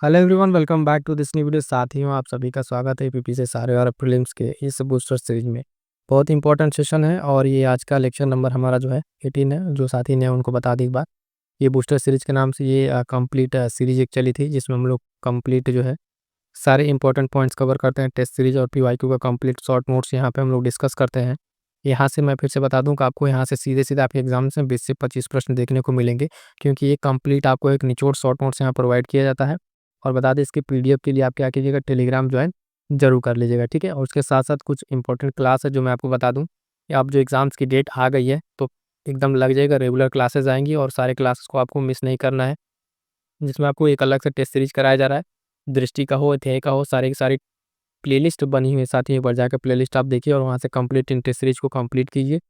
Hello everyone, welcome back to this new video. साथियों, आप सभी का स्वागत है पीपी से सारे और प्रीलिम्स के इस बूस्टर सीरीज में। बहुत इंपॉर्टेंट सेशन है और ये आज का लेक्चर नंबर हमारा जो है 18 है। जो साथी ने उनको बता दी एक बार, ये बूस्टर सीरीज के नाम से ये कंप्लीट सीरीज एक चली थी, जिसमें हम लोग कंप्लीट जो है सारे इंपॉर्टेंट पॉइंट्स कवर करते हैं। टेस्ट सीरीज और पीवाईक्यू का कंप्लीट शॉर्ट नोट्स यहाँ पे हम लोग डिस्कस करते हैं। यहाँ से मैं फिर से बता दूं कि आपको यहाँ से सीधे सीधे आपके एग्जाम में 20 से 25 प्रश्न देखने को मिलेंगे, क्योंकि ये कंप्लीट आपको एक निचोड़ शॉर्ट नोट्स यहाँ प्रोवाइड किया जाता है। और बता दें, इसके पीडीएफ के लिए आप क्या कीजिएगा, टेलीग्राम ज्वाइन जरूर कर लीजिएगा, ठीक है। और उसके साथ साथ कुछ इंपॉर्टेंट क्लास है जो मैं आपको बता दूं कि आप जो एग्जाम्स की डेट आ गई है तो एकदम लग जाएगा, रेगुलर क्लासेस आएंगी और सारे क्लासेस को आपको मिस नहीं करना है, जिसमें आपको एक अलग से टेस्ट सीरीज कराया जा रहा है। दृष्टि का हो, अध्याय का हो, सारे की सारी प्लेलिस्ट बनी हुई है। साथ ही एक बार जाकर प्लेलिस्ट आप देखिए और वहाँ से कंप्लीट इन टेस्ट सीरीज को कंप्लीट कीजिए।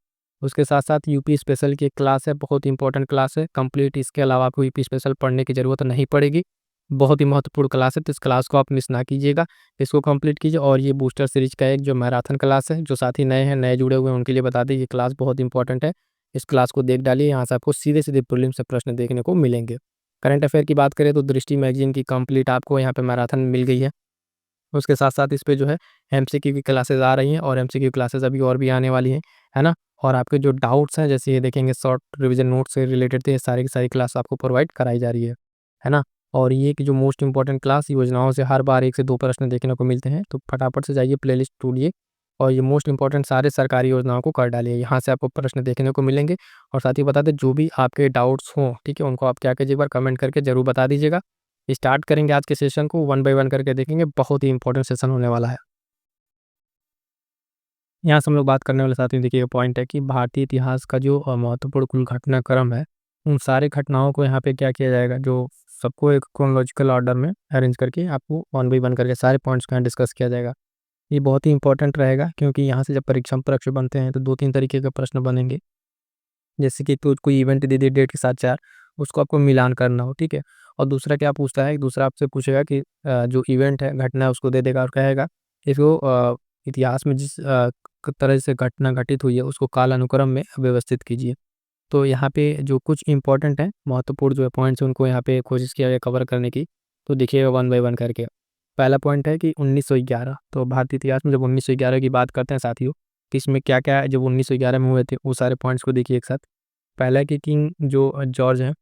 उसके साथ साथ यूपी स्पेशल की एक क्लास है, बहुत इंपॉर्टेंट क्लास है कंप्लीट। इसके अलावा आपको यूपी स्पेशल पढ़ने की ज़रूरत नहीं पड़ेगी, बहुत ही महत्वपूर्ण क्लास है, तो इस क्लास को आप मिस ना कीजिएगा, इसको कंप्लीट कीजिए। और ये बूस्टर सीरीज का एक जो मैराथन क्लास है, जो साथी नए हैं, नए जुड़े हुए हैं, उनके लिए बता दें ये क्लास बहुत इंपॉर्टेंट है। इस क्लास को देख डालिए, यहाँ से आपको सीधे सीधे प्रीलिम्स से प्रश्न देखने को मिलेंगे। करंट अफेयर की बात करें तो दृष्टि मैगजीन की कंप्लीट आपको यहाँ पे मैराथन मिल गई है। उसके साथ साथ इस पे जो है एमसीक्यू की क्लासेस आ रही हैं और एमसीक्यू क्लासेस अभी और भी आने वाली हैं, है ना। और आपके जो डाउट्स हैं, जैसे ये देखेंगे शॉर्ट रिवीजन नोट से रिलेटेड, तो ये सारी की सारी क्लास आपको प्रोवाइड कराई जा रही है ना। और ये कि जो मोस्ट इंपॉर्टेंट क्लास योजनाओं से हर बार 1 से 2 प्रश्न देखने को मिलते हैं, तो फटाफट से जाइए प्लेलिस्ट ढूंढिए और ये मोस्ट इंपॉर्टेंट सारे सरकारी योजनाओं को कर डालिए, यहाँ से आपको प्रश्न देखने को मिलेंगे। और साथ ही बता दें, जो भी आपके डाउट्स हों, ठीक है, उनको आप क्या कीजिए, एक बार कमेंट करके जरूर बता दीजिएगा। स्टार्ट करेंगे आज के सेशन को, वन बाय वन करके देखेंगे, बहुत ही इंपॉर्टेंट सेशन होने वाला है। यहाँ से हम लोग बात करने वाले साथियों, देखिए पॉइंट है कि भारतीय इतिहास का जो महत्वपूर्ण कुल घटनाक्रम है, उन सारे घटनाओं को यहाँ पे क्या किया जाएगा, जो सबको एक क्रोनोलॉजिकल ऑर्डर में अरेंज करके आपको वन बाय वन करके सारे पॉइंट्स को यहाँ डिस्कस किया जाएगा। ये बहुत ही इंपॉर्टेंट रहेगा, क्योंकि यहाँ से जब परीक्षा में प्रश्न बनते हैं तो 2-3 तरीके के प्रश्न बनेंगे। जैसे कि तो कोई इवेंट दे दिए डेट के साथ 4, उसको आपको मिलान करना हो, ठीक है। और दूसरा क्या पूछता है, दूसरा आपसे पूछेगा कि जो इवेंट है, घटना है, उसको दे देगा और कहेगा इसको इतिहास में जिस तरह से घटना घटित हुई है उसको काल अनुक्रम में व्यवस्थित कीजिए। तो यहाँ पे जो कुछ इंपॉर्टेंट है, महत्वपूर्ण जो पॉइंट्स है, उनको यहाँ पे कोशिश किया गया कवर करने की। तो देखिएगा वन बाय वन करके। पहला पॉइंट है कि 1911, तो भारतीय इतिहास में जब 1911 की बात करते हैं साथियों, तो इसमें क्या क्या जब 1911 में हुए थे वो सारे पॉइंट्स को देखिए एक साथ। पहला है कि किंग जो जॉर्ज हैं,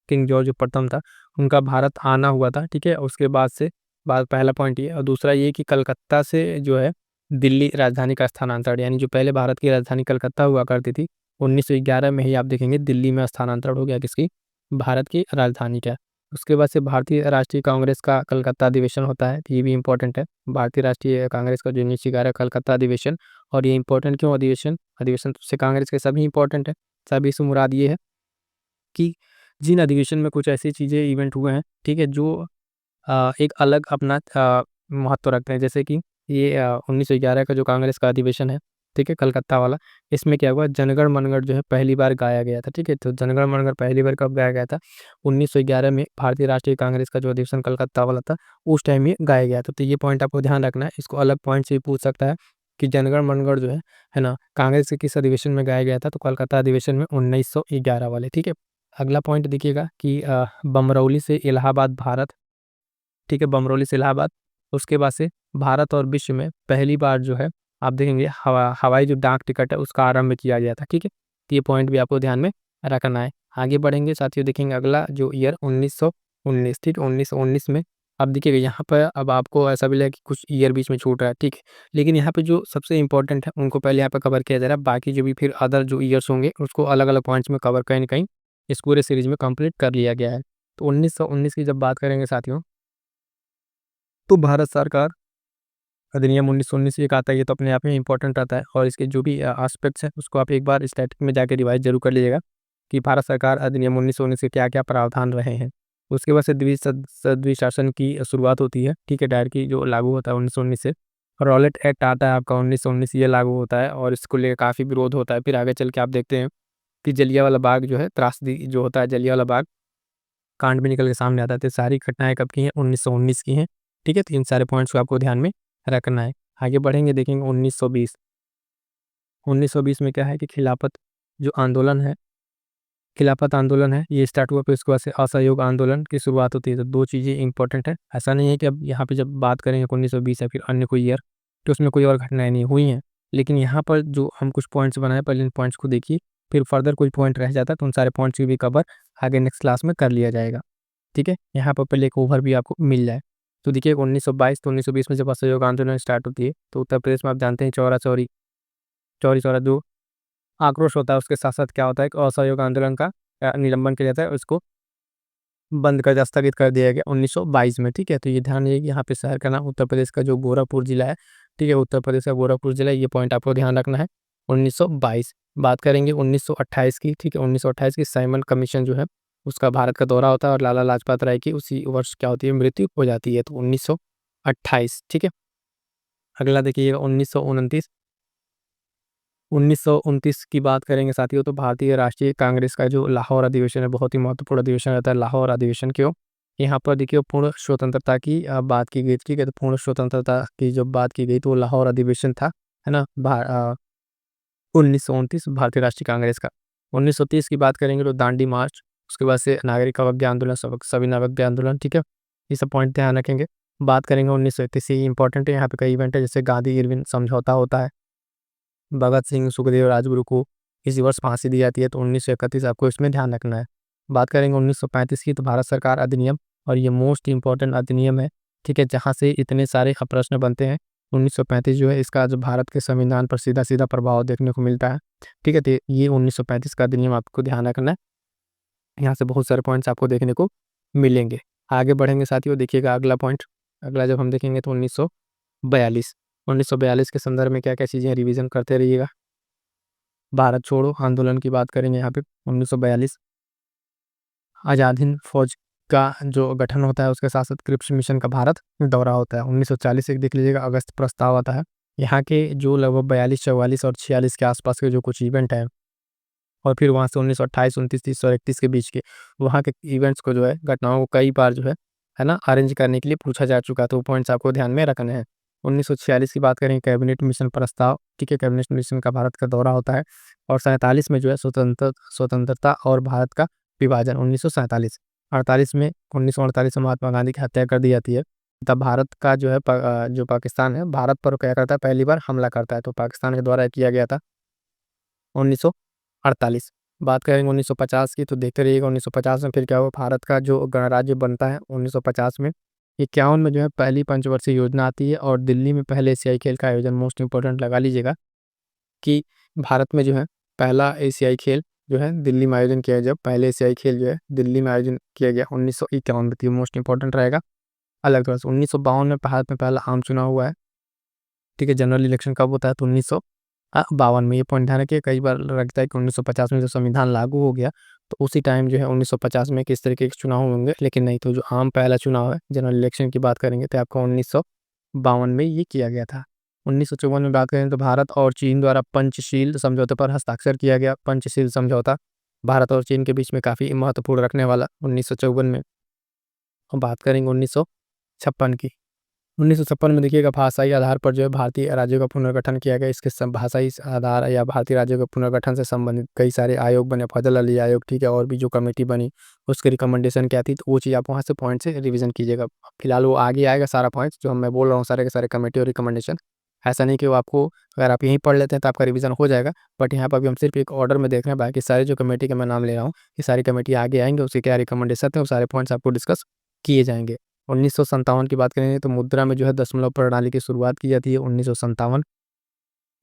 किंग जॉर्ज जो प्रथम था, उनका भारत आना हुआ था, ठीक है। उसके बाद से बात, पहला पॉइंट ये। और दूसरा ये कि कलकत्ता से जो है दिल्ली राजधानी का स्थानांतरण, यानी जो पहले भारत की राजधानी कलकत्ता हुआ करती थी, 1911 में ही आप देखेंगे दिल्ली में स्थानांतरण हो गया किसकी, भारत की राजधानी का। उसके बाद से भारतीय राष्ट्रीय कांग्रेस का कलकत्ता अधिवेशन होता है, तो ये भी इंपॉर्टेंट है। भारतीय राष्ट्रीय कांग्रेस का जो 1911 कलकत्ता अधिवेशन। और ये इंपॉर्टेंट क्यों, अधिवेशन अधिवेशन से कांग्रेस के सभी इंपॉर्टेंट है। सभी से मुराद ये है कि जिन अधिवेशन में कुछ ऐसी चीज़ें इवेंट हुए हैं, ठीक है, जो एक अलग अपना महत्व रखते हैं। जैसे कि ये 1911 का जो कांग्रेस का अधिवेशन है, ठीक है, कलकत्ता वाला, इसमें क्या हुआ, जनगण मनगढ़ जो है पहली बार गाया गया था, ठीक है। तो जनगण मनगढ़ पहली बार कब गाया गया था, 1911 में भारतीय राष्ट्रीय कांग्रेस का जो अधिवेशन कलकत्ता वाला था, उस टाइम ये गाया गया था। तो ये पॉइंट आपको ध्यान रखना है, इसको अलग पॉइंट से भी पूछ सकता है कि जनगण मनगढ़ जो है ना, कांग्रेस के किस अधिवेशन में गाया गया था, तो कलकत्ता अधिवेशन में 1911 वाले, ठीक है। अगला पॉइंट देखिएगा कि बमरौली से इलाहाबाद भारत, ठीक है, बमरौली से इलाहाबाद। उसके बाद से भारत और विश्व में पहली बार जो है आप देखेंगे हवाई जो डाक टिकट है उसका आरंभ किया गया था, ठीक है। तो ये पॉइंट भी आपको ध्यान में रखना है। आगे बढ़ेंगे साथियों, देखेंगे अगला जो ईयर 1919, ठीक, 1919 में अब देखिएगा यहाँ पर, अब आपको ऐसा भी लगेगा कि कुछ ईयर बीच में छूट रहा है, ठीक है, लेकिन यहाँ पे जो सबसे इंपॉर्टेंट है उनको पहले यहाँ पे कवर किया जा रहा है, बाकी जो भी फिर अदर जो ईयर्स होंगे उसको अलग अलग पॉइंट्स में कवर कहीं ना कहीं इस पूरे सीरीज में कंप्लीट कर लिया गया है। तो 1919 की जब बात करेंगे साथियों, तो भारत सरकार अधिनियम 1919 एक आता है, ये तो अपने आप में इंपॉर्टेंट आता है। और इसके जो भी एस्पेक्ट्स हैं उसको आप एक बार स्टैटिक में जाके रिवाइज जरूर कर लीजिएगा कि भारत सरकार अधिनियम 1919 के क्या क्या प्रावधान रहे हैं। उसके बाद से द्विशासन की शुरुआत होती है, ठीक है, डायर की जो लागू होता है 1919 से। रॉलेट एक्ट आता है आपका 1919, ये लागू होता है और इसको लेकर काफ़ी विरोध होता है। फिर आगे चल के आप देखते हैं कि जलियांवाला बाग जो है, त्रासदी जो होता है, जलियांवाला बाग कांड भी निकल के सामने आता है। तो सारी घटनाएं कब की हैं, 1919 की हैं, ठीक है। तो इन सारे पॉइंट्स को आपको ध्यान में रखना है। आगे बढ़ेंगे, देखेंगे 1920। 1920 में क्या है कि खिलाफत जो आंदोलन है, खिलाफत आंदोलन है, ये स्टार्ट हुआ, फिर उसके बाद से असहयोग आंदोलन की शुरुआत होती है। तो 2 चीज़ें इंपॉर्टेंट है। ऐसा नहीं है कि अब यहाँ पे जब बात करेंगे 1920 या फिर अन्य कोई ईयर, तो उसमें कोई और घटनाएँ नहीं हुई हैं। लेकिन यहाँ पर जो हम कुछ पॉइंट्स बनाए, पहले इन पॉइंट्स को देखिए, फिर फर्दर कोई पॉइंट रह जाता है तो उन सारे पॉइंट्स की भी कवर आगे नेक्स्ट क्लास में कर लिया जाएगा। ठीक है? यहाँ पर पहले एक ओवरव्यू आपको मिल जाए। तो देखिए 1922 तो 1920 में जब असहयोग आंदोलन स्टार्ट होती है, तो उत्तर प्रदेश में आप जानते हैं चौरा-चौरी, चौरी-चौरा जो आक्रोश होता है, उसके साथ-साथ क्या होता है कि असहयोग आंदोलन का निलंबन किया जाता है, उसको बंद कर स्थगित कर दिया गया 1922 में। ठीक है? तो ये ध्यान रखिए कि यहाँ पे शहर का नाम उत्तर प्रदेश का जो गोरखपुर जिला है, ठीक है? उत्तर प्रदेश का गोरखपुर जिला है, ये पॉइंट आपको ध्यान रखना है। 1922 बात करेंगे 1928 की, ठीक है? 1928 की साइमन कमीशन जो है, उसका भारत का दौरा होता है और लाला लाजपत राय की उसी वर्ष क्या होती है, मृत्यु हो जाती है। तो 1928, ठीक है? अगला देखिएगा 1929, 1929 की बात करेंगे साथियों, तो भारतीय राष्ट्रीय कांग्रेस का जो लाहौर अधिवेशन है, बहुत ही महत्वपूर्ण अधिवेशन रहता है लाहौर अधिवेशन। क्यों? यहाँ पर देखिए पूर्ण स्वतंत्रता की बात की गई, ठीक है? तो पूर्ण स्वतंत्रता की जब बात की गई तो वो लाहौर अधिवेशन था, है ना? 1929 भारतीय राष्ट्रीय कांग्रेस का। 1930 की बात करेंगे तो दांडी मार्च, उसके बाद से नागरिक अवज्ञा आंदोलन, सविनय अवज्ञा आंदोलन, ठीक है? ये सब पॉइंट ध्यान रखेंगे। बात करेंगे 1931, ये इंपॉर्टेंट है, यहाँ पे कई इवेंट है, जैसे गांधी इरविन समझौता होता है, भगत सिंह, सुखदेव, राजगुरु को इसी वर्ष फांसी दी जाती है, तो 1931 आपको इसमें ध्यान रखना है। बात करेंगे 1935 की, तो भारत सरकार अधिनियम, और ये मोस्ट इंपॉर्टेंट अधिनियम है, ठीक है? जहाँ से इतने सारे प्रश्न बनते हैं। 1935 जो है, इसका जो भारत के संविधान पर सीधा-सीधा प्रभाव देखने को मिलता है, ठीक है? तो ये 1935 का अधिनियम आपको ध्यान रखना है। यहाँ से बहुत सारे पॉइंट्स आपको देखने को मिलेंगे। आगे बढ़ेंगे साथियों, देखिएगा अगला पॉइंट, अगला जब हम देखेंगे तो 1942, 1942 के संदर्भ में क्या-क्या चीज़ें रिवीजन करते रहिएगा। भारत छोड़ो आंदोलन की बात करेंगे यहाँ पे 1942, आज़ाद हिंद फौज का जो गठन होता है, उसके साथ-साथ क्रिप्स मिशन का भारत दौरा होता है। 1940 एक देख लीजिएगा, अगस्त प्रस्ताव आता है। यहाँ के जो लगभग 42, 44 और 46 के आसपास के जो कुछ इवेंट हैं, और फिर वहाँ से 1928, 29, 30 और 31 के बीच के वहाँ के इवेंट्स को जो है, घटनाओं को कई बार जो है ना, अरेंज करने के लिए पूछा जा चुका है, तो वो पॉइंट्स आपको ध्यान में रखने हैं। 1946 की बात करें, कैबिनेट मिशन प्रस्ताव, ठीक है? कैबिनेट मिशन का भारत का दौरा होता है, और 47 में जो है स्वतंत्रता और भारत का विभाजन 1947, 48 में 1948 में महात्मा गांधी की हत्या कर दी जाती है। तब भारत का जो है जो पाकिस्तान है, भारत पर क्या करता है, पहली बार हमला करता है, तो पाकिस्तान के द्वारा किया गया था 1948। बात करेंगे 1950 की, तो देखते रहिएगा 1950 में फिर क्या हुआ, भारत का जो गणराज्य बनता है 1950 में। 51 में जो है पहली पंचवर्षीय योजना आती है, और दिल्ली में पहले एशियाई खेल का आयोजन, मोस्ट इंपॉर्टेंट लगा लीजिएगा कि भारत में जो है पहला एशियाई खेल जो है दिल्ली में आयोजन किया, जब पहले एशियाई खेल जो है दिल्ली में आयोजन किया गया 1951 में, तो मोस्ट इंपॉर्टेंट रहेगा। अलग तरह से 1952 में भारत में पहला आम चुनाव हुआ है, ठीक है? जनरल इलेक्शन कब होता है, तो 1952 में। ये पॉइंट ध्यान रखिए, कई बार लगता है कि 1950 में जब संविधान लागू हो गया, तो उसी टाइम जो है 1950 में किस तरीके के चुनाव होंगे, लेकिन नहीं, तो जो आम पहला चुनाव है जनरल इलेक्शन की बात करेंगे, तो आपका 1952 में ये किया गया था। 1954 में बात करें तो भारत और चीन द्वारा पंचशील समझौते पर हस्ताक्षर किया गया। पंचशील समझौता भारत और चीन के बीच में काफ़ी महत्वपूर्ण रखने वाला 1954 में। अब बात करेंगे 1956 की। 1956 में देखिएगा भाषाई आधार पर जो है भारतीय राज्यों का पुनर्गठन किया गया। इसके भाषाई आधार या भारतीय राज्यों के पुनर्गठन से संबंधित कई सारे आयोग बने, फजल अली आयोग, ठीक है? और भी जो कमेटी बनी, उसकी रिकमेंडेशन क्या थी, तो वो चीज़ आप वहाँ से पॉइंट से रिवीजन कीजिएगा। फिलहाल वो आगे आएगा सारा पॉइंट्स जो मैं बोल रहा हूँ, सारे के सारे कमेटी और रिकमेंडेशन। ऐसा नहीं कि वो आपको, अगर आप यहीं पढ़ लेते हैं तो आपका रिवीजन हो जाएगा, बट यहाँ पर अभी हम सिर्फ एक ऑर्डर में देख रहे हैं। बाकी सारी जो कमेटी का मैं नाम ले रहा हूँ, ये सारी कमेटी आगे आएंगे, उसके क्या रिकमेंडेशन है, वो सारे पॉइंट्स आपको डिस्कस किए जाएंगे। 1957 की बात करें तो मुद्रा में जो है दशमलव प्रणाली की शुरुआत की जाती है 1957,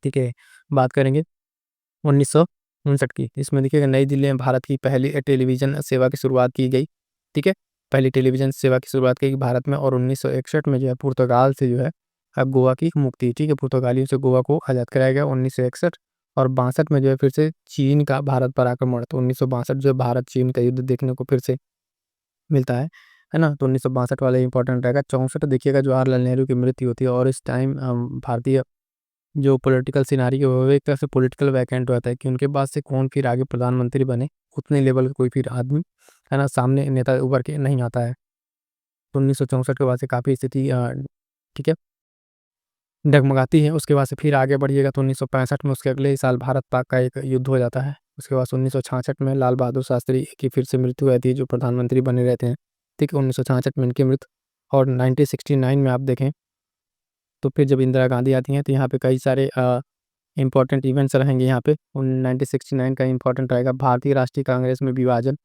ठीक है? बात करेंगे 1959 की, इसमें देखिएगा नई दिल्ली में भारत की पहली टेलीविज़न सेवा की शुरुआत की गई, ठीक है? पहली टेलीविज़न सेवा की शुरुआत की गई भारत में, और 1961 में जो है पुर्तगाल से जो है गोवा की मुक्ति, ठीक है? पुर्तगालियों से गोवा को आज़ाद कराया गया 1961, और 62 में जो है फिर से चीन का भारत पर आक्रमण, तो 1962 जो है भारत चीन का युद्ध देखने को फिर से मिलता है ना? तो 1962 वाला इंपॉर्टेंट रहेगा। 64 देखिएगा जवाहरलाल नेहरू की मृत्यु होती है, और इस टाइम भारतीय जो पॉलिटिकल सिनेरियो है वो एक तरह से पॉलिटिकल वैकेंट रहता है कि उनके बाद से कौन फिर आगे प्रधानमंत्री बने, उतने लेवल का कोई फिर आदमी, है ना, सामने नेता उभर के नहीं आता है। तो 1964 के बाद से काफ़ी स्थिति ठीक है, डगमगाती है। उसके बाद से फिर आगे बढ़िएगा तो 1965 में उसके अगले ही साल भारत-पाक का एक युद्ध हो जाता है। उसके बाद 1966 में लाल बहादुर शास्त्री की फिर से मृत्यु हुई थी, जो प्रधानमंत्री बने रहते हैं, ठीक है, 1966 में इनकी मृत्यु। और 1969 में आप देखें तो फिर जब इंदिरा गांधी आती हैं तो यहाँ पे कई सारे इंपॉर्टेंट इवेंट्स रहेंगे। यहाँ पे 1969 का इंपॉर्टेंट रहेगा भारतीय राष्ट्रीय कांग्रेस में विभाजन,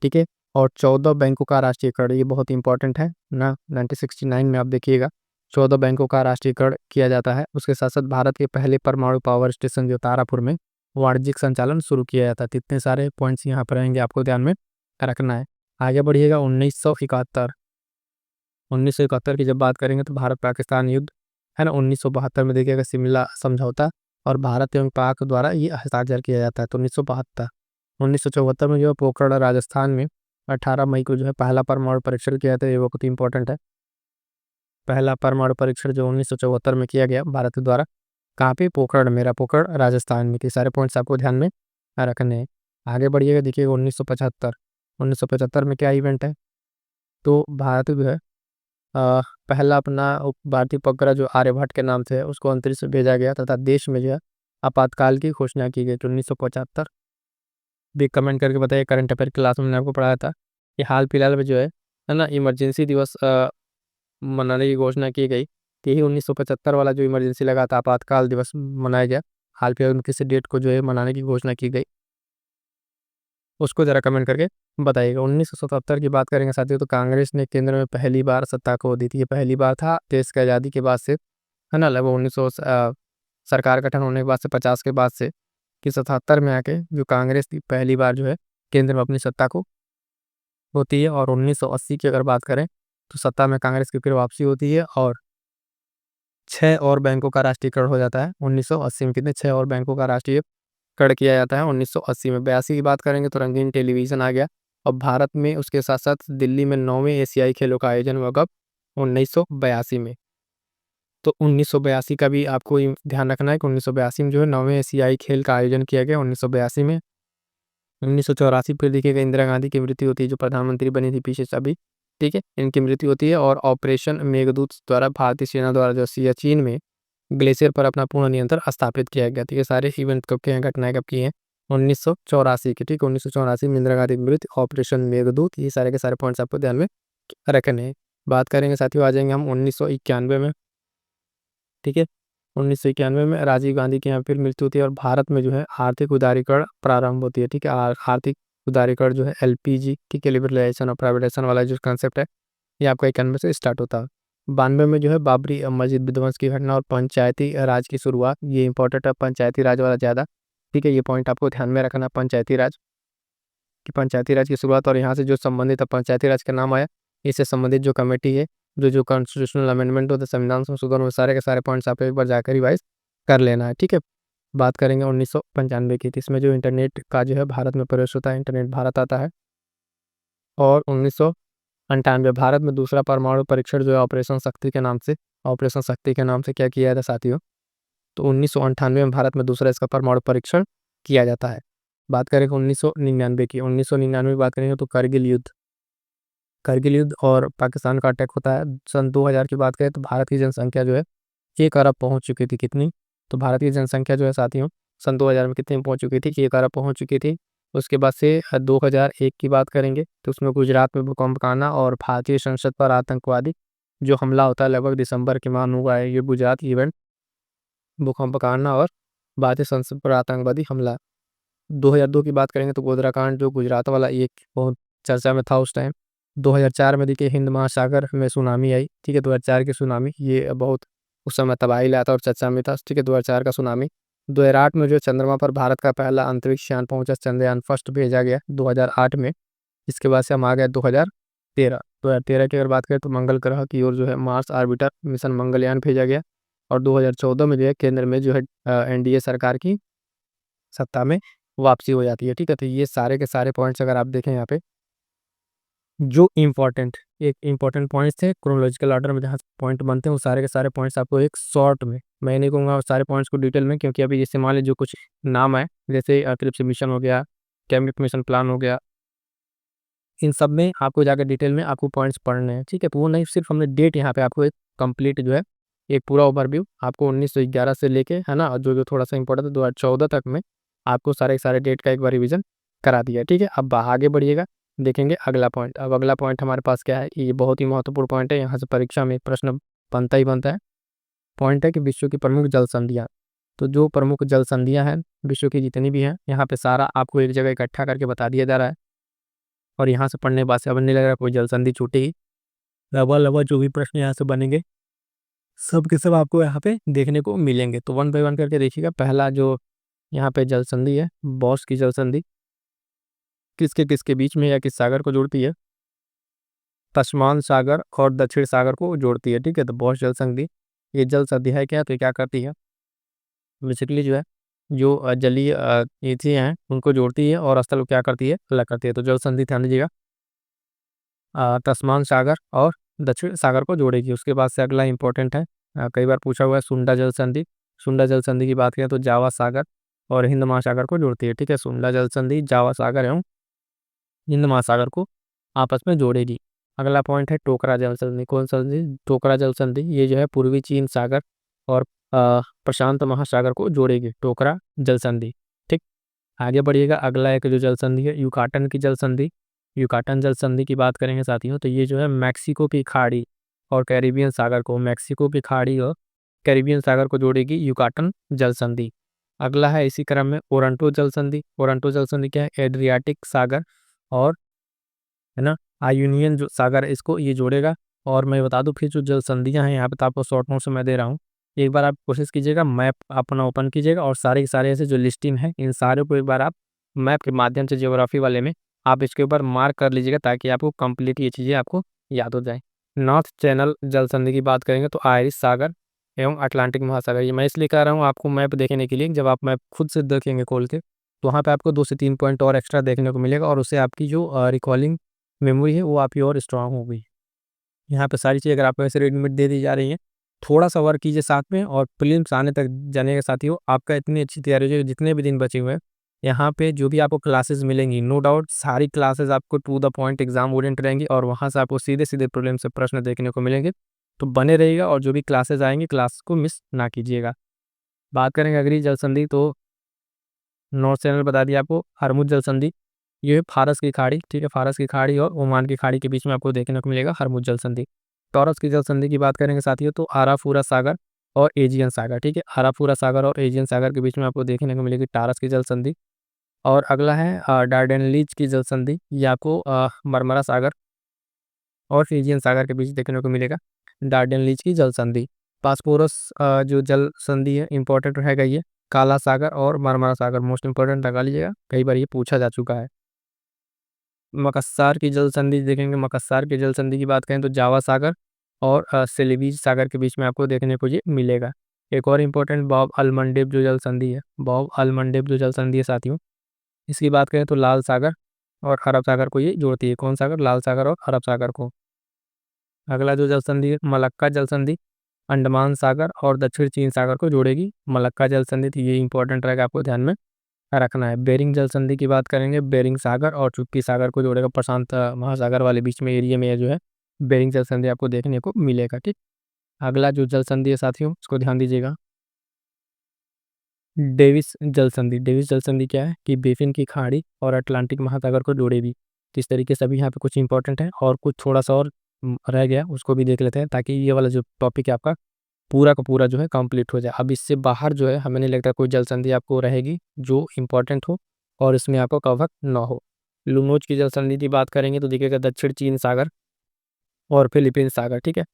ठीक है, और 14 बैंकों का राष्ट्रीयकरण, ये बहुत इंपॉर्टेंट है ना। 1969 में आप देखिएगा 14 बैंकों का राष्ट्रीयकरण किया जाता है। उसके साथ साथ भारत के पहले परमाणु पावर स्टेशन जो तारापुर में वाणिज्यिक संचालन शुरू किया जाता है। तो इतने सारे पॉइंट्स यहाँ पर रहेंगे, आपको ध्यान में रखना है। आगे बढ़िएगा 1971 की जब बात करेंगे तो भारत पाकिस्तान युद्ध है ना। 1972 में देखिएगा शिमला समझौता और भारत एवं पाक द्वारा ये हस्ताक्षर किया जाता है। तो 1972 1974 में जो है पोखरण राजस्थान में 18 मई को जो है पहला परमाणु परीक्षण किया था। ये बहुत इंपॉर्टेंट है। पहला परमाणु परीक्षण जो 1974 में किया गया भारत द्वारा, कहाँ पे? पोखरण, मेरा पोखरण राजस्थान में। के सारे पॉइंट्स आपको ध्यान में रखने हैं। आगे बढ़िएगा, देखिएगा 1975 में क्या इवेंट है? तो भारत जो है पहला अपना भारतीय उपग्रह जो आर्यभट्ट के नाम से है उसको अंतरिक्ष में भेजा गया तथा देश में जो है आपातकाल की घोषणा की गई। तो 1975 भी कमेंट करके बताइए। करंट अफेयर क्लास में मैंने आपको पढ़ाया था कि हाल फिलहाल में जो है ना, इमरजेंसी दिवस मनाने की घोषणा की गई। तो यही 1975 वाला जो इमरजेंसी लगा था, आपातकाल दिवस मनाया गया। हाल फिलहाल में किसी डेट को जो है मनाने की घोषणा की गई, उसको जरा कमेंट करके बताइएगा। 1977 की बात करेंगे साथियों, तो कांग्रेस ने केंद्र में पहली बार सत्ता को दी थी। ये पहली बार था देश की आज़ादी के बाद से, है ना। लगभग 1900 सरकार गठन होने के बाद से, 50 के बाद से, कि 77 में आके जो कांग्रेस थी पहली बार जो है केंद्र में अपनी सत्ता को होती है। और 1980 की अगर बात करें तो सत्ता में कांग्रेस की फिर वापसी होती है और 6 और बैंकों का राष्ट्रीयकरण हो जाता है। 1980 में कितने? 6 और बैंकों का राष्ट्रीयकरण किया जाता है 1980 में। 82 की बात करेंगे तो रंगीन टेलीविजन आ गया। और भारत में उसके साथ साथ दिल्ली में 9वें एशियाई खेलों का आयोजन हुआ कब? 1982 में। तो 1982 का भी आपको ध्यान रखना है कि 1982 में जो है 9वें एशियाई खेल का आयोजन किया गया 1982 में। 1984 फिर देखिएगा इंदिरा गांधी की मृत्यु होती है, जो प्रधानमंत्री बनी थी पीछे से अभी, ठीक है, इनकी मृत्यु होती है। और ऑपरेशन मेघदूत द्वारा भारतीय सेना द्वारा जो सियाचिन में ग्लेशियर पर अपना पूर्ण नियंत्रण स्थापित किया गया। तो ये सारे इवेंट कब के हैं, घटनाएं कब की हैं? 1984 की, ठीक है। 1984 में इंदिरा गांधी की मृत्यु, ऑपरेशन मेघदूत, ये सारे के सारे पॉइंट्स आपको ध्यान में रखने हैं। बात करेंगे साथियों, आ जाएंगे हम 1991 में, ठीक है। 1991 में राजीव गांधी की यहाँ फिर मृत्यु होती है और भारत में जो है आर्थिक उदारीकरण प्रारंभ होती है, ठीक है। आर्थिक उदारीकरण जो है एलपीजी, ठीक है, लिबरलाइजेशन और प्राइवेटाइजेशन वाला जो कंसेप्ट है, ये आपका 91 से स्टार्ट होता है। 92 में जो है बाबरी मस्जिद विध्वंस की घटना और पंचायती राज की शुरुआत, ये इंपॉर्टेंट है, पंचायती राज वाला ज़्यादा, ठीक है। ये पॉइंट आपको ध्यान में रखना, पंचायती राज की शुरुआत। और यहाँ से जो संबंधित है पंचायती राज का नाम आया, इससे संबंधित जो कमेटी है, जो जो कॉन्स्टिट्यूशनल अमेंडमेंट होता है, संविधान संशोधन, वो सारे के सारे पॉइंट्स आपको एक बार जाकर रिवाइज कर लेना है, ठीक है। बात करेंगे 1995 की, इसमें जो इंटरनेट का जो है भारत में प्रवेश होता है, इंटरनेट भारत आता है। और 1998 भारत में दूसरा परमाणु परीक्षण जो है ऑपरेशन शक्ति के नाम से क्या किया था साथियों? तो 1998 में भारत में दूसरा इसका परमाणु परीक्षण किया जाता है। बात करेंगे 1999 की, 1999 की बात करेंगे तो करगिल युद्ध और पाकिस्तान का अटैक होता है। सन 2000 की बात करें तो भारत की जनसंख्या जो है 1 अरब पहुंच चुकी थी। कितनी? तो भारत की जनसंख्या जो है साथियों सन 2000 में कितनी पहुंच चुकी थी? 1 अरब पहुंच चुकी थी। उसके बाद से 2001 की बात करेंगे तो उसमें गुजरात में भूकंप आना और भारतीय संसद पर आतंकवादी जो हमला होता है लगभग दिसंबर के माह हुआ है ये गुजरात इवेंट, भूकंप का आना और भारतीय संसद पर आतंकवादी हमला। 2002 की बात करेंगे तो गोधराकांड जो गुजरात वाला, एक बहुत चर्चा में था उस टाइम। 2004 में देखिए हिंद महासागर में सुनामी आई, ठीक है। 2004 की सुनामी ये बहुत उस समय तबाही लाया था और चर्चा में था, ठीक है। 2004 का सुनामी। 2008 में जो चंद्रमा पर भारत का पहला अंतरिक्ष यान पहुंचा, चंद्रयान फर्स्ट भेजा गया 2008 में। इसके बाद से हम आ गए 2013 की अगर बात करें तो मंगल ग्रह की ओर जो है मार्स आर्बिटर मिशन मंगलयान भेजा गया। और 2014 में जो है केंद्र में जो है एनडीए सरकार की सत्ता में वापसी हो जाती है, ठीक है। तो ये सारे के सारे पॉइंट्स अगर आप देखें यहाँ पे जो एक इम्पॉर्टेंट पॉइंट्स थे क्रोनोलॉजिकल ऑर्डर में जहाँ पॉइंट बनते हैं, वो सारे के सारे पॉइंट्स आपको एक शॉर्ट में, मैं नहीं कहूँगा सारे पॉइंट्स को डिटेल में, क्योंकि अभी जैसे मान लीजिए जो कुछ नाम है जैसे क्रिप्स मिशन हो गया, कैबिनेट मिशन प्लान हो गया, इन सब में आपको जाकर डिटेल में आपको पॉइंट्स पढ़ने हैं, ठीक है। तो वो नहीं, सिर्फ हमने डेट यहाँ पे आपको एक कंप्लीट जो है एक पूरा ओवरव्यू आपको 1911 से लेके, है ना, और जो जो थोड़ा सा इंपॉर्टेंट है 2014 तक में आपको सारे के सारे डेट का एक बार रिवीजन करा दिया। ठीक है, अब आगे बढ़िएगा, देखेंगे अगला पॉइंट। अब अगला पॉइंट हमारे पास क्या है, ये बहुत ही महत्वपूर्ण पॉइंट है, यहाँ से परीक्षा में एक प्रश्न बनता ही बनता है। पॉइंट है कि विश्व की प्रमुख जल संधियाँ। तो जो प्रमुख जल संधियाँ हैं विश्व की जितनी भी हैं, यहाँ पे सारा आपको एक जगह इकट्ठा करके बता दिया जा रहा है। और यहाँ से पढ़ने के बाद से अब नहीं लग रहा कोई जल संधि छूटेगी। लगभग जो भी प्रश्न यहाँ से बनेंगे सब के सब आपको यहाँ पे देखने को मिलेंगे। तो वन बाय वन करके देखिएगा। पहला जो यहाँ पे जल संधि है, बॉस की जल संधि, किसके किसके बीच में या किस सागर को जोड़ती है? तस्मान सागर और दक्षिण सागर को जोड़ती है। ठीक है, तो बॉस जल संधि, ये जल संधि है क्या, तो क्या करती है बेसिकली जो है, जो जलीय ये चीज़ें हैं उनको जोड़ती है और स्थल को क्या करती है, अलग करती है। तो जल संधि ध्यान दीजिएगा, तस्मान सागर और दक्षिण सागर को जोड़ेगी। उसके बाद से अगला इंपॉर्टेंट है, कई बार पूछा हुआ है, सुंडा जल संधि। सुंडा जल संधि की बात करें तो जावा सागर और हिंद महासागर को जोड़ती है। ठीक है, सुंडा जल संधि जावा सागर एवं हिंद महासागर को आपस में जोड़ेगी। अगला पॉइंट है टोकरा जल संधि। कौन संधि? टोकरा जल संधि, ये जो है पूर्वी चीन सागर और प्रशांत महासागर को जोड़ेगी, टोकरा जल संधि। ठीक, आगे बढ़िएगा। अगला एक जो जल संधि है, युकाटन की जल संधि। युकाटन जल संधि की बात करेंगे साथियों, तो ये जो है मैक्सिको की खाड़ी और कैरिबियन सागर को, मैक्सिको की खाड़ी और कैरिबियन सागर को जोड़ेगी युकाटन जल संधि। अगला है इसी क्रम में ओरंटो जल संधि। ओरंटो जल संधि क्या है? एड्रियाटिक सागर और, है ना, आयोनियन जो सागर है इसको ये जोड़ेगा। और मैं बता दूं फिर जो जल संधियां हैं यहाँ पे, तो आपको शॉर्ट नोट से मैं दे रहा हूँ, एक बार आप कोशिश कीजिएगा, मैप अपना ओपन कीजिएगा और सारे के सारे ऐसे जो लिस्टिंग है इन सारे को एक बार आप मैप के माध्यम से ज्योग्राफी वाले में आप इसके ऊपर मार्क कर लीजिएगा, ताकि आपको कंप्लीट ये चीज़ें आपको याद हो जाए। नॉर्थ चैनल जल संधि की बात करेंगे तो आयरिश सागर एवं अटलांटिक महासागर, ये मैं इसलिए कह रहा हूँ आपको मैप देखने के लिए, जब आप मैप खुद से देखेंगे खोल के, तो वहाँ पे आपको 2 से 3 पॉइंट और एक्स्ट्रा देखने को मिलेगा और उससे आपकी जो रिकॉलिंग मेमोरी है वो आपकी और स्ट्रांग हो गई। यहाँ पे सारी चीज़ अगर आपको ऐसे रेडीमेड दे दी जा रही हैं, थोड़ा सा वर्क कीजिए साथ में, और प्रीलिम्स आने तक जाने के साथ ही हो आपका इतनी अच्छी तैयारी हो जाएगी। जितने भी दिन बचे हुए हैं यहाँ पे जो भी आपको क्लासेस मिलेंगी, नो डाउट सारी क्लासेस आपको to the point exam orient रहेंगी और वहाँ से आपको सीधे सीधे प्रीलिम्स से प्रश्न देखने को मिलेंगे। तो बने रहिएगा और जो भी क्लासेस आएंगी क्लास को मिस ना कीजिएगा। बात करेंगे अगली जल संधि, तो नॉर्थ चैनल बता दिया आपको, हरमुज जल संधि, ये फारस की खाड़ी। ठीक है, फारस की खाड़ी और ओमान की खाड़ी के बीच में आपको देखने को मिलेगा हरमुज जल संधि। टॉरस की जल संधि की बात करेंगे साथियों, तो आराफूरा सागर और एजियन सागर। ठीक है, आराफूरा सागर और एजियन सागर के बीच में आपको देखने को मिलेगी टारस की जल संधि। और अगला है डार्डेनलीज की जल संधि, ये आपको मरमरा सागर और एजियन सागर के बीच देखने को मिलेगा डार्डेनलीज की जल संधि। पासपोरस जो जल संधि है इंपॉर्टेंट रहेगा ये, काला सागर और मरमरा सागर मोस्ट इंपॉर्टेंट लगा लीजिएगा, कई बार ये पूछा जा चुका है। मकस्सार की जल संधि देखेंगे, मकस्सार की जल संधि की बात करें तो जावा सागर और सेलिबीज सागर के बीच में आपको देखने को ये मिलेगा। एक और इम्पोर्टेंट बॉब अलमंडेब जो जल संधि है, बॉब अलमंडेब जो जल संधि है साथियों, इसकी बात करें तो लाल सागर और अरब सागर को ये जोड़ती है। कौन सागर? लाल सागर और अरब सागर को। अगला जो जल संधि है मलक्का जल संधि, अंडमान सागर और दक्षिण चीन सागर को जोड़ेगी मलक्का जल संधि, तो ये इंपॉर्टेंट रहेगा, आपको ध्यान में रखना है। बेरिंग जल संधि की बात करेंगे, बेरिंग सागर और चुप्पी सागर को जोड़ेगा, प्रशांत महासागर वाले बीच में एरिया में जो है बेरिंग जल संधि आपको देखने को मिलेगा। ठीक, अगला जो जल संधि है साथियों उसको ध्यान दीजिएगा, डेविस जल संधि। डेविस जल संधि क्या है कि बेफिन की खाड़ी और अटलांटिक महासागर को जोड़ेगी। तो इस तरीके से अभी यहाँ पे कुछ इंपॉर्टेंट है और कुछ थोड़ा सा और रह गया, उसको भी देख लेते हैं, ताकि ये वाला जो टॉपिक है आपका पूरा का पूरा जो है कंप्लीट हो जाए। अब इससे बाहर जो है हमें नहीं लगता कोई जल संधि आपको रहेगी जो इंपॉर्टेंट हो और इसमें आपको कवर ना हो। लुनोज की जल संधि की बात करेंगे तो देखिएगा दक्षिण चीन सागर और फिलीपींस सागर। ठीक है,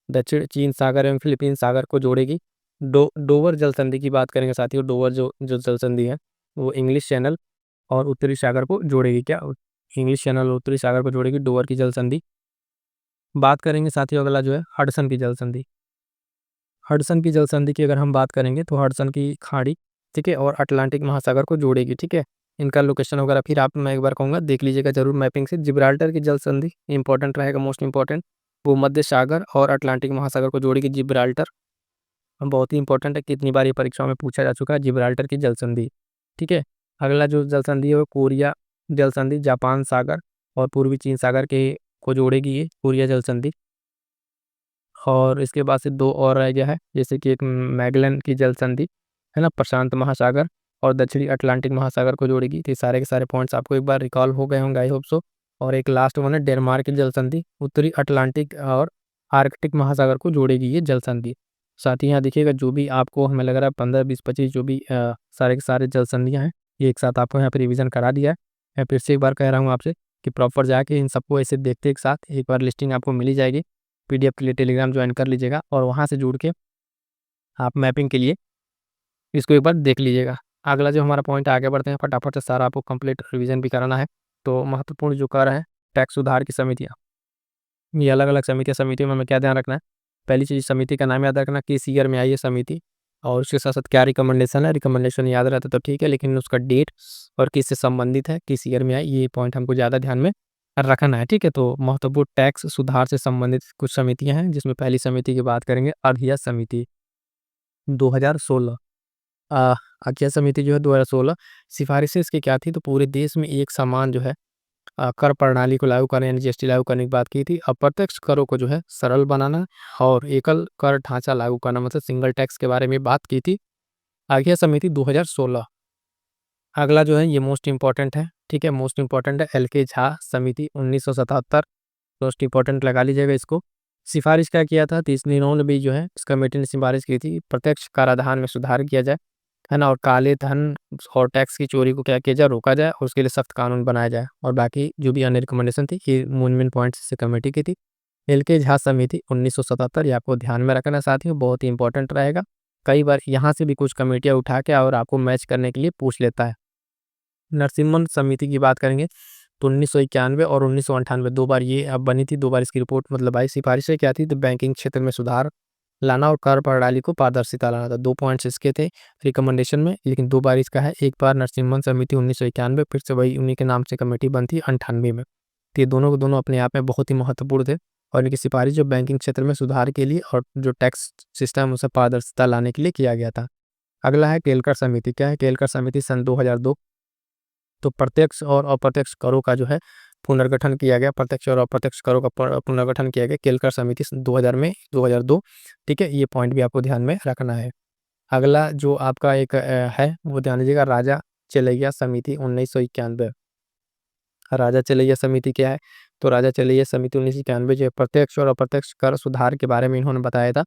दक्षिण चीन सागर एवं फिलीपींस सागर को जोड़ेगी। डोवर जल संधि की बात करेंगे साथियों, डोवर जो जो जल संधि है वो इंग्लिश चैनल और उत्तरी सागर को जोड़ेगी। क्या? इंग्लिश चैनल और उत्तरी सागर को जोड़ेगी डोवर की जल संधि। बात करेंगे साथियों अगला जो है हडसन की जल संधि। हडसन की जल संधि की अगर हम बात करेंगे तो हडसन की खाड़ी, ठीक है, और अटलांटिक महासागर को जोड़ेगी। ठीक है, इनका लोकेशन वगैरह फिर आप मैं एक बार कहूँगा देख लीजिएगा जरूर मैपिंग से। जिब्राल्टर की जल संधि इंपॉर्टेंट रहेगा, मोस्ट इंपॉर्टेंट, वो मध्य सागर और अटलांटिक महासागर को जोड़ेगी जिब्राल्टर। बहुत ही इंपॉर्टेंट है, कितनी बार ये परीक्षाओं में पूछा जा चुका है जिब्राल्टर की जल संधि। ठीक है, अगला जो जल संधि है वो कोरिया जल संधि, जापान सागर और पूर्वी चीन सागर के को जोड़ेगी ये कोरिया जल संधि। और इसके बाद से 2 और रह गया है, जैसे कि एक मैगलन की जल संधि है ना, प्रशांत महासागर और दक्षिणी अटलांटिक महासागर को जोड़ेगी। तो ये सारे के सारे पॉइंट्स आपको एक बार रिकॉल हो गए होंगे, आई होप सो। और एक लास्ट वन है डेनमार्क की जल संधि, उत्तरी अटलांटिक और आर्कटिक महासागर को जोड़ेगी ये जल संधि। साथ ही यहाँ देखिएगा जो भी आपको हमें लग रहा है 15, 20, 25 जो भी सारे के सारे जल संधियाँ हैं, ये एक साथ आपको यहाँ पे रिवीजन करा दिया है। मैं फिर से एक बार कह रहा हूँ आपसे कि प्रॉपर जाके इन सबको ऐसे देखते एक साथ, एक बार लिस्टिंग आपको मिल ही जाएगी। पीडीएफ के लिए टेलीग्राम ज्वाइन कर लीजिएगा और वहाँ से जुड़ के आप मैपिंग के लिए इसको एक बार देख लीजिएगा। अगला जो हमारा पॉइंट आगे बढ़ते हैं, फटाफट से सारा आपको कंप्लीट रिवीजन भी कराना है। तो महत्वपूर्ण जो कार्य है, टैक्स सुधार की समितियाँ, ये अलग अलग समितियों में हमें क्या ध्यान रखना है। पहली चीज़, समिति का नाम याद रखना, किस ईयर में आई है समिति, और उसके साथ साथ क्या रिकमेंडेशन है। रिकमेंडेशन याद रहता तो ठीक है, लेकिन उसका डेट और किससे संबंधित है, किस ईयर में आई, ये पॉइंट हमको ज़्यादा ध्यान में रखना है। ठीक है, तो महत्वपूर्ण टैक्स सुधार से संबंधित कुछ समितियां हैं, जिसमें पहली समिति की बात करेंगे, अघिया समिति 2016। अघिया समिति जो है 2016, सिफारिशें इसकी क्या थी, तो पूरे देश में एक समान जो है कर प्रणाली को लागू करने यानी जीएसटी लागू करने की बात की थी। अप्रत्यक्ष करों को जो है सरल बनाना और एकल कर ढांचा लागू करना, मतलब सिंगल टैक्स के बारे में बात की थी आज्ञा समिति 2016। अगला जो है ये मोस्ट इंपॉर्टेंट है, ठीक है, मोस्ट इंपॉर्टेंट है एल.के. झा समिति 1977। मोस्ट इंपॉर्टेंट लगा लीजिएगा इसको। सिफारिश क्या किया था, तो इन्होंने भी जो है इस कमेटी ने सिफारिश की थी प्रत्यक्ष कराधान में सुधार किया जाए, है ना, और काले धन और टैक्स की चोरी को क्या किया जाए, रोका जाए, और उसके लिए सख्त कानून बनाया जाए। और बाकी जो भी अन्य रिकमेंडेशन थी, ये मेन पॉइंट्स से कमेटी की थी। एल.के. झा समिति 1977, ये आपको ध्यान में रखना साथियों, बहुत ही इंपॉर्टेंट रहेगा। कई बार यहाँ से भी कुछ कमेटियाँ उठा के और आपको मैच करने के लिए पूछ लेता है। नरसिम्हन समिति की बात करेंगे तो 1991 और 1998 दो बार ये अब बनी थी, दो बार इसकी रिपोर्ट मतलब आई। सिफारिशें क्या थी, तो बैंकिंग क्षेत्र में सुधार लाना और कर प्रणाली को पारदर्शिता लाना था। 2 पॉइंट्स इसके थे रिकमेंडेशन में, लेकिन 2 बार इसका है। एक बार नरसिम्हन समिति 1991, फिर से वही उन्हीं के नाम से कमेटी बनती 98 में। तो ये दोनों के दोनों अपने आप में बहुत ही महत्वपूर्ण थे, और इनकी सिफारिश जो बैंकिंग क्षेत्र में सुधार के लिए और जो टैक्स सिस्टम उसे पारदर्शिता लाने के लिए किया गया था। अगला है केलकर समिति। क्या है केलकर समिति, सन 2002। तो प्रत्यक्ष और अप्रत्यक्ष करों का जो है पुनर्गठन किया गया, प्रत्यक्ष और अप्रत्यक्ष करों का पुनर्गठन किया गया केलकर समिति 2000 में 2002। ठीक है, ये पॉइंट भी आपको ध्यान में रखना है। अगला जो आपका एक है वो ध्यान दीजिएगा, राजा चलैया समिति 1991। राजा चलैया समिति क्या है, तो राजा चलैया समिति 1991 जो प्रत्यक्ष और अप्रत्यक्ष कर सुधार के बारे में इन्होंने बताया था,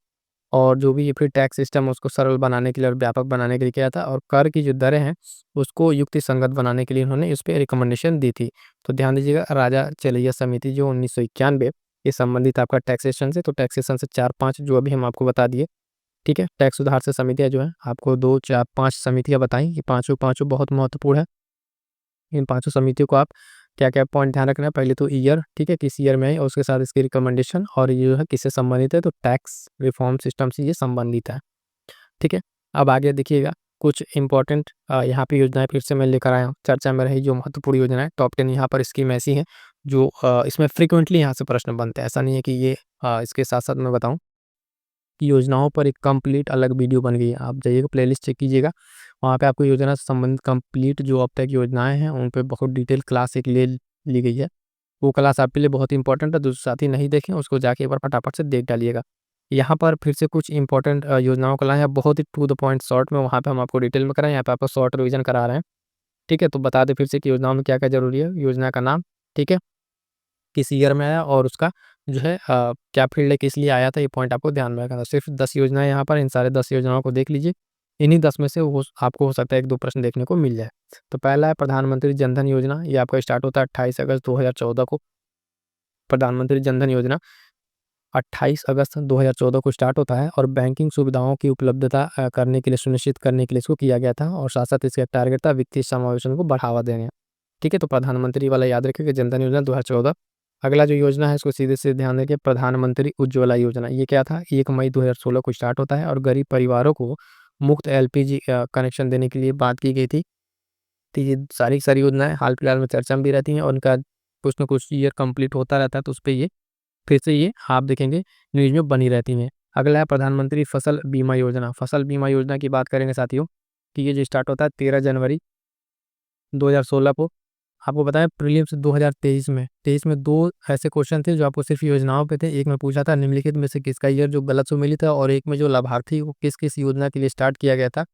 और जो भी ये फिर टैक्स सिस्टम उसको सरल बनाने के लिए और व्यापक बनाने के लिए किया था, और कर की जो दरें हैं उसको युक्ति संगत बनाने के लिए इन्होंने इस पे रिकमेंडेशन दी थी। तो ध्यान दीजिएगा, राजा चलैया समिति जो 1991, ये संबंधित आपका टैक्सेशन से, तो टैक्सेशन से 4-5 जो अभी हम आपको बता दिए। ठीक है, टैक्स सुधार से समितियाँ जो है आपको 2, 4, 5 समितियाँ बताई, ये पाँचों बहुत महत्वपूर्ण है। इन पाँचों समितियों को आप क्या-क्या पॉइंट ध्यान रखना है, पहले तो ईयर, ठीक है, किस ईयर में है, और उसके साथ इसकी रिकमेंडेशन, और ये जो है किससे संबंधित है, तो टैक्स रिफॉर्म सिस्टम से ये संबंधित है। ठीक है, अब आगे देखिएगा कुछ इंपॉर्टेंट यहाँ पे योजनाएं फिर से मैं लेकर आया हूँ, चर्चा में रही जो महत्वपूर्ण योजनाएं, टॉप 10 यहाँ पर स्कीम ऐसी हैं जो इसमें फ्रिक्वेंटली यहाँ से प्रश्न बनते हैं। ऐसा नहीं है कि ये इसके साथ साथ मैं बताऊँ कि योजनाओं पर एक कंप्लीट अलग वीडियो बन गई है, आप जाइएगा प्लेलिस्ट चेक कीजिएगा, वहाँ पे आपको योजना से संबंधित कंप्लीट जो अब तक योजनाएं हैं उन पे बहुत डिटेल क्लास एक ले ली गई है। वो क्लास आपके लिए बहुत इंपॉर्टेंट है, दूसरे साथी नहीं देखें उसको जाके एक बार फटाफट से देख डालिएगा। यहाँ पर फिर से कुछ इंपॉर्टेंट योजनाओं को लाए हैं, बहुत ही टू द पॉइंट शॉर्ट में, वहाँ पे हम आपको डिटेल में कराएं, यहाँ पे आपको शॉर्ट रिवीजन करा रहे हैं। ठीक है, तो बता दें फिर से कि योजनाओं में क्या क्या जरूरी है, योजना का नाम, ठीक है, किस ईयर में आया, और उसका जो है क्या फील्ड है, किस लिए आया था, ये पॉइंट आपको ध्यान में रखना था। सिर्फ 10 योजनाएं यहाँ पर, इन सारे 10 योजनाओं को देख लीजिए। इन्हीं 10 में से वो आपको हो सकता है 1-2 प्रश्न देखने को मिल जाए। तो पहला है प्रधानमंत्री जनधन योजना, ये आपका स्टार्ट होता है 28 अगस्त 2014 को। प्रधानमंत्री जनधन योजना 28 अगस्त 2014 को स्टार्ट होता है, और बैंकिंग सुविधाओं की उपलब्धता करने के लिए, सुनिश्चित करने के लिए इसको किया गया था, और साथ साथ इसका टारगेट था वित्तीय समावेशन को बढ़ावा देने। ठीक है, तो प्रधानमंत्री वाला याद रखिए कि जनधन योजना 2014। अगला जो योजना है इसको सीधे से ध्यान देंगे, प्रधानमंत्री उज्ज्वला योजना, ये क्या था, 1 मई 2016 को स्टार्ट होता है, और गरीब परिवारों को मुफ्त एलपीजी कनेक्शन देने के लिए बात की गई थी। तो ये सारी सारी योजनाएं हाल फिलहाल में चर्चा में भी रहती हैं, और उनका कुछ ना कुछ ईयर कंप्लीट होता रहता है, तो उस पर ये फिर से ये आप देखेंगे न्यूज़ में बनी रहती हैं। अगला है प्रधानमंत्री फसल बीमा योजना। फसल बीमा योजना की बात करेंगे साथियों, कि ये जो स्टार्ट होता है 13 जनवरी 2016 को। आपको बताएं प्रीलिम्स 2023 में 2 ऐसे क्वेश्चन थे जो आपको सिर्फ योजनाओं पे थे। एक में पूछा था निम्नलिखित में से किसका ईयर जो गलत सम्मिलित है, और एक में जो लाभार्थी को किस किस योजना के लिए स्टार्ट किया गया था,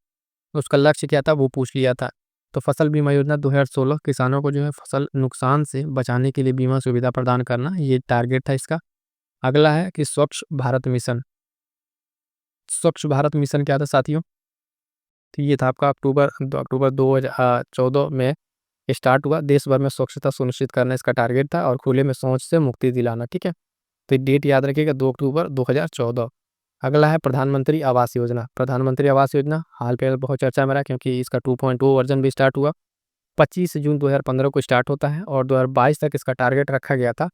उसका लक्ष्य क्या था वो पूछ लिया था। तो फसल बीमा योजना 2016 किसानों को जो है फसल नुकसान से बचाने के लिए बीमा सुविधा प्रदान करना, ये टारगेट था इसका। अगला है कि स्वच्छ भारत मिशन। स्वच्छ भारत मिशन क्या था साथियों? तो ये था आपका अक्टूबर 2014 में स्टार्ट हुआ। देश भर में स्वच्छता सुनिश्चित करना इसका टारगेट था और खुले में शौच से मुक्ति दिलाना, ठीक है। तो डेट याद रखिएगा, 2 अक्टूबर 2014। अगला है प्रधानमंत्री आवास योजना। प्रधानमंत्री आवास योजना हाल फिलहाल बहुत चर्चा में रहा क्योंकि इसका 2.0 वर्जन भी स्टार्ट हुआ। 25 जून 2015 को स्टार्ट होता है और 2022 तक इसका टारगेट रखा गया था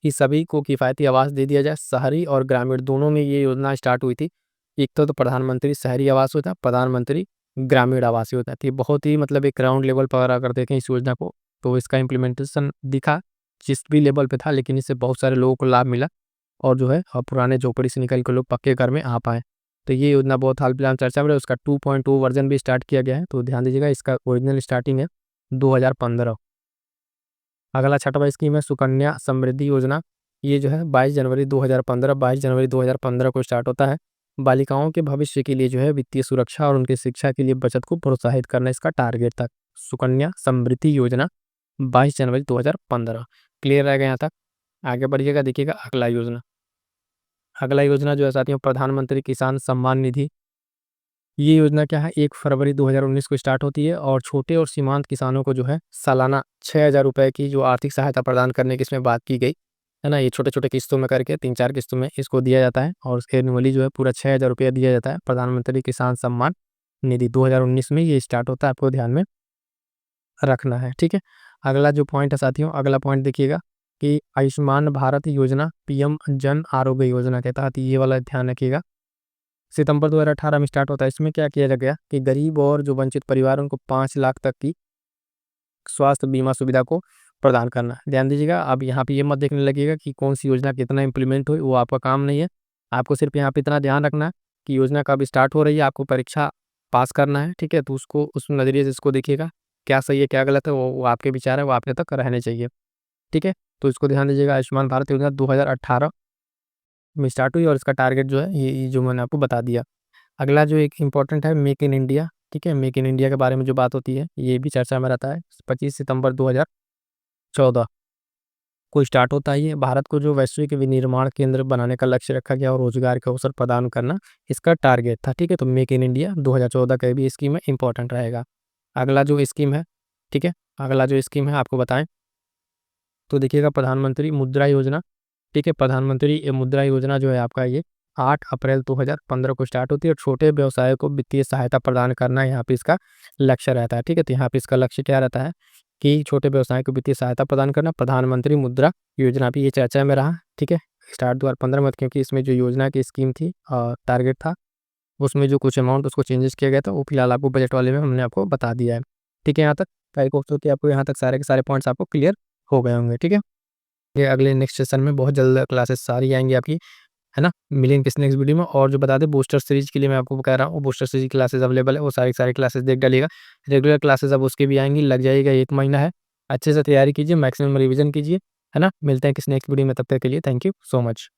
कि सभी को किफ़ायती आवास दे दिया जाए। शहरी और ग्रामीण दोनों में ये योजना स्टार्ट हुई थी। एक तो प्रधानमंत्री शहरी आवास योजना, प्रधानमंत्री ग्रामीण आवास योजना थी। बहुत ही मतलब एक ग्राउंड लेवल पर अगर देखें इस योजना को, तो इसका इम्प्लीमेंटेशन दिखा जिस भी लेवल पे था, लेकिन इससे बहुत सारे लोगों को लाभ मिला और जो है पुराने झोपड़ी से निकल के लोग पक्के घर में आ पाए। तो ये योजना बहुत हाल फिलहाल चर्चा में है। उसका 2.0 वर्जन भी स्टार्ट किया गया है, तो ध्यान दीजिएगा। इसका ओरिजिनल स्टार्टिंग है 2015। अगला छठवां स्कीम है सुकन्या समृद्धि योजना। ये जो है 22 जनवरी 2015 को स्टार्ट होता है। बालिकाओं के भविष्य के लिए जो है वित्तीय सुरक्षा और उनकी शिक्षा के लिए बचत को प्रोत्साहित करना इसका टारगेट था। सुकन्या समृद्धि योजना 22 जनवरी 2015। क्लियर रहेगा यहाँ तक? आगे बढ़िएगा, देखिएगा अगला योजना। अगला योजना जो है साथियों प्रधानमंत्री किसान सम्मान निधि। ये योजना क्या है, 1 फरवरी 2019 को स्टार्ट होती है और छोटे और सीमांत किसानों को जो है सालाना 6,000 रुपए की जो आर्थिक सहायता प्रदान करने की इसमें बात की गई है ना। ये छोटे-छोटे किस्तों में करके 3-4 किस्तों में इसको दिया जाता है और एनुअली जो है पूरा 6,000 रुपया दिया जाता है। प्रधानमंत्री किसान सम्मान निधि 2019 में ये स्टार्ट होता है, आपको ध्यान में रखना है, ठीक है। अगला जो पॉइंट है साथियों, अगला पॉइंट देखिएगा कि आयुष्मान भारत योजना पीएम जन आरोग्य योजना के तहत ये वाला ध्यान रखिएगा। सितंबर 2018 में स्टार्ट होता है। इसमें क्या किया गया कि गरीब और जो वंचित परिवार उनको 5 लाख तक की स्वास्थ्य बीमा सुविधा को प्रदान करना। ध्यान दीजिएगा, अब यहाँ पे ये मत देखने लगिएगा कि कौन सी योजना कितना इम्प्लीमेंट हुई, वो आपका काम नहीं है। आपको सिर्फ यहाँ पे इतना ध्यान रखना है कि योजना कब स्टार्ट हो रही है, आपको परीक्षा पास करना है, ठीक है। तो उसको उस नज़रिए से इसको देखिएगा, क्या सही है क्या गलत है वो आपके विचार है, वो आपके तक रहने चाहिए, ठीक है। तो इसको ध्यान दीजिएगा। आयुष्मान भारत योजना 2018 में स्टार्ट हुई और इसका टारगेट जो है ये जो मैंने आपको बता दिया। अगला जो एक इम्पोर्टेंट है मेक इन इंडिया, ठीक है। मेक इन इंडिया के बारे में जो बात होती है ये भी चर्चा में रहता है। 25 सितंबर 2014 को स्टार्ट होता है। ये भारत को जो वैश्विक विनिर्माण केंद्र बनाने का लक्ष्य रखा गया और रोजगार के अवसर प्रदान करना इसका टारगेट था, ठीक है। तो मेक इन इंडिया 2014 का भी स्कीम है, इंपॉर्टेंट रहेगा। अगला जो स्कीम है, ठीक है, अगला जो स्कीम है आपको बताएं तो देखिएगा प्रधानमंत्री मुद्रा योजना, ठीक है। प्रधानमंत्री मुद्रा योजना जो है आपका ये 8 अप्रैल 2015 को स्टार्ट होती है और छोटे व्यवसायों को वित्तीय सहायता प्रदान करना यहाँ पे इसका लक्ष्य रहता है, ठीक है। तो यहाँ पे इसका लक्ष्य क्या रहता है कि छोटे व्यवसाय को वित्तीय सहायता प्रदान करना। प्रधानमंत्री मुद्रा योजना भी ये चर्चा में रहा, ठीक है। स्टार्ट 2015 में, क्योंकि इसमें जो योजना की स्कीम थी टारगेट था, उसमें जो कुछ अमाउंट उसको चेंजेस किया गया था, वो फिलहाल आपको बजट वाले में हमने आपको बता दिया है, ठीक है। यहाँ तक आई होप सो कि आपको यहाँ तक सारे के सारे पॉइंट्स आपको क्लियर हो गए होंगे, ठीक है। ये अगले नेक्स्ट सेशन में बहुत जल्द क्लासेस सारी आएंगी आपकी, है ना। मिलेंगे किसी नेक्स्ट वीडियो में। और जो बता दें बूस्टर सीरीज के लिए मैं आपको कह रहा हूँ, बूस्टर सीरीज क्लासेस अवेलेबल है, वो सारी सारी क्लासेस देख डालिएगा। रेगुलर क्लासेस अब उसकी भी आएंगी, लग जाएगा 1 महीना है। अच्छे से तैयारी कीजिए, मैक्सिमम रिवीजन कीजिए, है ना। मिलते हैं किसी नेक्स्ट वीडियो में, तब तक के लिए थैंक यू सो मच।